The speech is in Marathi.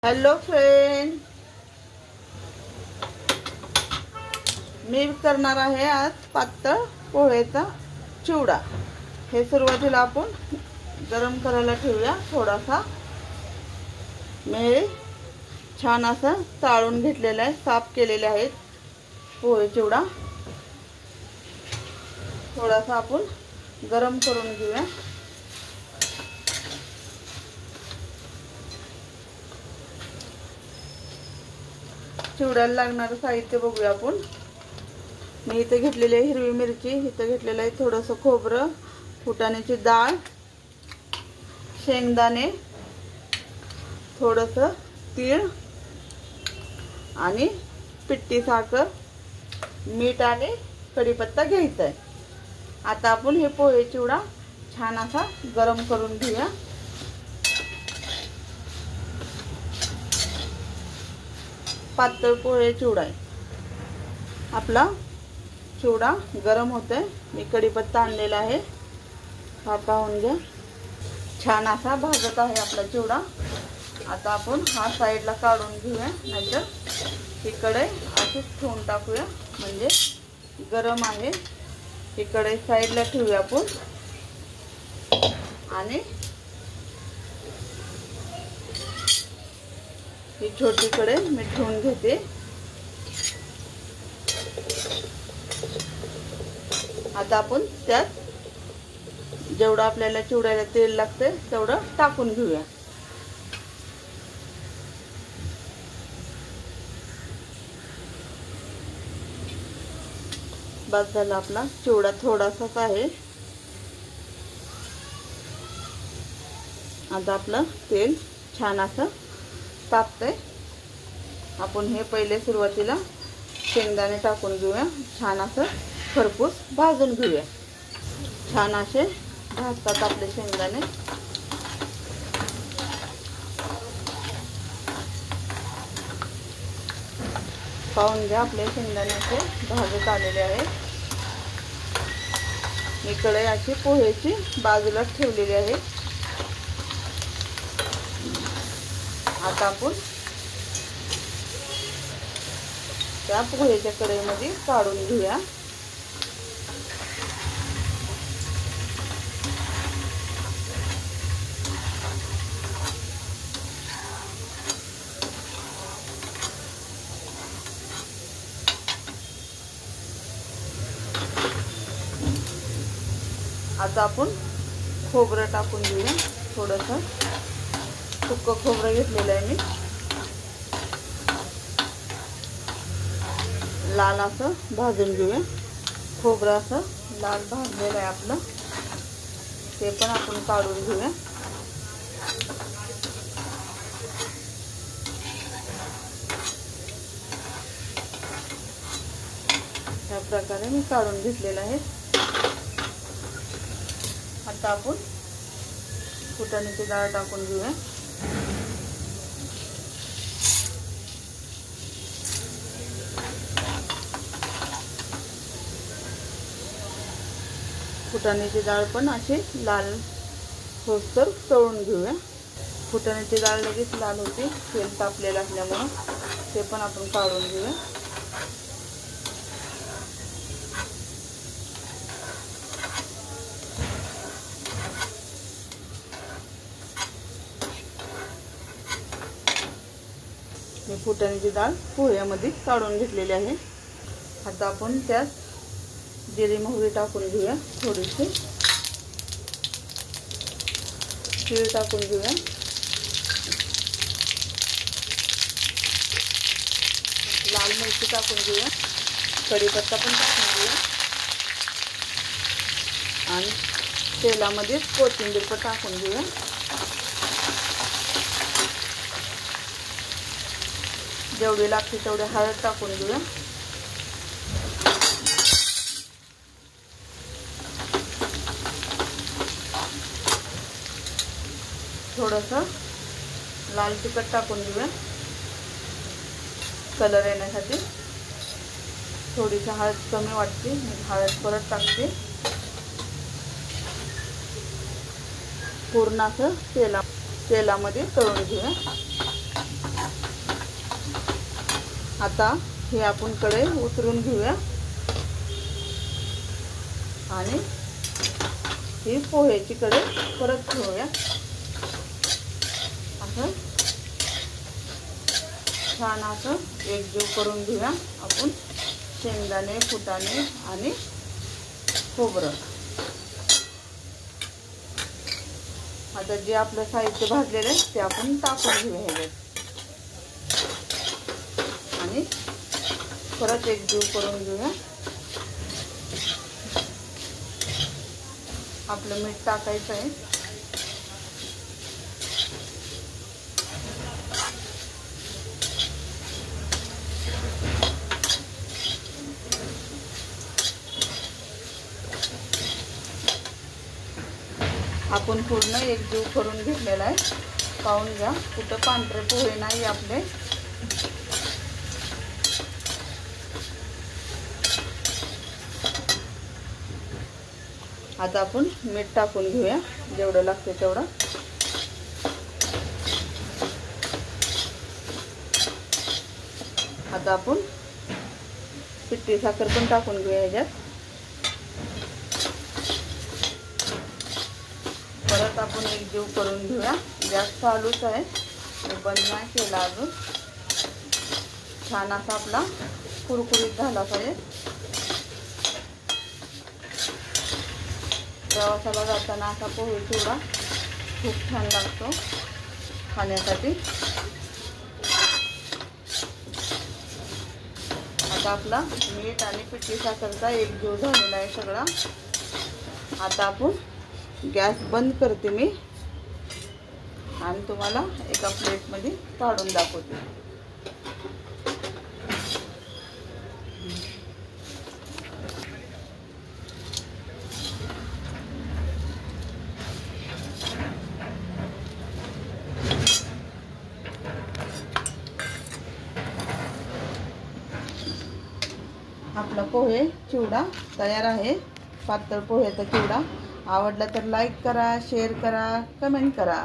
हॅलो फ्रेंड, मी करणार आहे आज पातळ पोह्याचा चिवडा। हे सुरुवातीला आपण गरम करायला ठेवूया थोडासा। मी छान असं चाळून घेतलेला आहे, साफ केलेले आहेत पोहे चिवडा। थोडासा आपण गरम करून घेऊया। चिवड्याला लागणारं साहित्य बघूया आपण। मी इथे घेतलेली आहे हिरवी मिरची, इथे घेतलेलं आहे थोडंसं खोबरं, फुटाण्याची डाळ, शेंगदाणे, थोडंसं तीळ आणि पिठी साखर, मीठ आणि कढीपत्ता घ्यायचा आहे। आता आपण हे पोहे चिवडा छान असा गरम करून घेऊया। पातळ पोहे चिवडा आहे आपला। चिवडा गरम होतोय, मी कढीपत्ता आणलेला आहे, हा पाहून घ्या। छान असा भाजत आहे आपला चिवडा। आता आपण हा साईडला काढून घेऊया, नाहीतर इकडे अशीच ठेवून टाकूया, म्हणजे गरम आहे। इकडे साईडला ठेवूया आपण आणि ही छोटी कढई मी ठेवून घेते। आता आपण त्यात जेवढं आपल्याला चिवड्याला तेल लागते तेवढं टाकून घेऊया। बस झाला आपला चिवडा, थोडासाच आहे। आता आपलं तेल छान असं तापतंय। आपण हे पहिले सुरुवातीला शेंगदाणे टाकून घेऊया, छान असं खरपूस भाजून घेऊया। छान असे भाजतात आपले शेंगदाणे। पाहून घ्या, आपले शेंगदाणे असे भाजत आलेले आहेत। इकडे अशी पोह्याची बाजूला ठेवलेली आहे। आता आपण त्या पोह्याच्या कढईमध्ये काढून घेऊया। आता आपण खोबरं टाकून घेऊया, थोडंसं सुक्कं खोबरं घेतलेलं आहे मी। लाल असं भाजून घेऊया। खोबरं असं लाल भाजलेलं आहे आपलं, ते पण आपण काढून घेऊया। या प्रकारे मी काढून घेतलेलं आहे। आता आपण फुटाण्याची डाळ टाकून घेऊया। फुटाण्याची डाळ पण अशी लाल होसतर तळून घेऊया। फुटाण्याची डाळ लगेच लाल होते, तेल तापलेलं असल्यामुळे ते पण आपण काढून घेऊया। मी फुटाण्याची डाळ पोह्यामध्ये काढून घेतलेली आहे। आता आपण त्यात जिरे मोहरी टाकून घेऊया, थोडीशी तीळ टाकून घेऊया, लाल मिरची टाकून घेऊया, कढीपत्ता पण टाकून घेऊया आणि तेलामध्ये कोथिंबीर पण टाकून घेऊया। जेवढी लागते तेवढी हळद टाकून घेऊया। थोडंसं लाल तिखट टाकून घेऊया कलर येण्यासाठी। थोडीशी हळद कमी वाटते, मी हळद परत टाकते। पूर्ण असं तेलामध्ये तळून घेऊया। आता हे आपण कढई उतरून घेऊया आणि ही पोह्याची कढई परत ठेवूया। असं छान असं एकजीव करून घेऊया आपण शेंगदाणे, फुटाणे आणि खोबरं। आता जे आपलं साहित्य भाजलेलं आहे ते आपण टाकून घेऊया ह्याच्यात आणि परत एकजीव करून घेऊया। आपलं मीठ टाकायचं आहे। आपण पूर्ण एकजीव करून घेतलेला आहे। पाहून घ्या कुठं पांढरे पोहे नाही आपले। आता आपण मीठ टाकून घेऊया जेवढं लागते तेवढं। आता आपण पिठी साखर पण टाकून घेऊया ह्याच्यात। परत आपण एकजीव करून घेऊया। गॅस चालूच आहे, बंद नाही केला अजून। छान असा आपला कुरकुरीत झाला पाहिजे। प्रवासाला जाताना असा पोहे चिवडा खूप छान लागतो खाण्यासाठी। आता आपला मीठ आणि पिठी साखरचा एकजीव झालेला आहे सगळा। आता आपण गॅस बंद करते मी आणि तुम्हाला एका प्लेटमध्ये काढून दाखवते। आपला पोहे चिवडा तयार आहे। पातळ पोह्याचा चिवडा आवडला तर लाईक करा, शेअर करा, कमेंट करा।